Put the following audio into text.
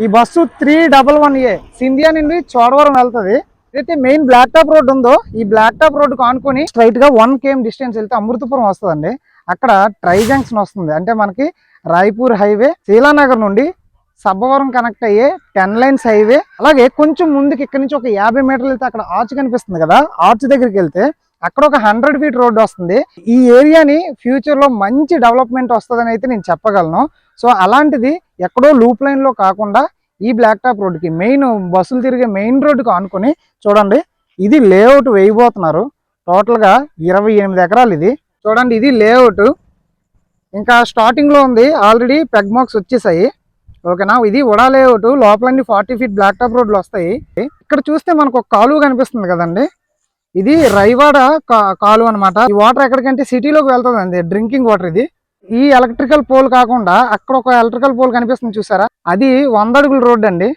ఈ bus 311A Scindia నుండి చోడవరం వెళ్తుంది. ఏదైతే మెయిన్ బ్లాక్ టాప్ రోడ్ ఉందో ఈ బ్లాక్ టాప్ రోడ్ ఆనుకొని స్ట్రైట్ గా 1 km డిస్టెన్స్ వెళ్తే అమృతపురం వస్తుందండి. అక్కడ ట్రై జంక్షన్ వస్తుంది. అంటే మనకి రాయ్పూర్ హైవే శీలానగర్ నుండి సబ్బవరం కనెక్ట్ అయ్యే 10 లైన్స్ హైవే. అలాగే కొంచెం ముందుకి ఇక్కడ నుంచి ఒక 50 మీటర్లు వెళ్తే అక్కడ ఆర్చ్ కనిపిస్తుంది కదా, ఆర్చ్ దగ్గరికి వెళ్తే అక్కడ ఒక 100 ఫీట్ రోడ్ వస్తుంది. ఈ ఏరియాని ఫ్యూచర్ లో మంచి డెవలప్మెంట్ వస్తుందని అయితే నేను చెప్పగలను. సో అలాంటిది ఎక్కడో లూప్ లైన్ లో కాకుండా ఈ బ్లాక్ టాప్ రోడ్డుకి మెయిన్ బస్సులు తిరిగే మెయిన్ రోడ్డుకి ఆనుకొని చూడండి, ఇది లేఅవుట్ వేయబోతున్నారు. టోటల్ గా 28 ఎకరాలు ఇది. చూడండి, ఇది లేఅవుట్ ఇంకా స్టార్టింగ్ లో ఉంది. ఆల్రెడీ పెగ్ మార్క్స్ వచ్చేసాయి. ఓకేనా, ఇది ఉడా లేఅవుట్. లోపలన్నీ 40 ఫీట్ బ్లాక్ టాప్ రోడ్లు వస్తాయి. ఇక్కడ చూస్తే మనకు ఒక కాలువ కనిపిస్తుంది కదండి, ఇది రైవాడ కాలువ అనమాట. ఈ వాటర్ ఎక్కడికంటే సిటీలోకి వెళ్తుందండి, డ్రింకింగ్ వాటర్ ఇది. ఈ ఎలక్ట్రికల్ పోల్ కాకుండా అక్కడ ఒక ఎలక్ట్రికల్ పోల్ కనిపిస్తుంది చూసారా, అది 100 అడుగుల రోడ్ అండి.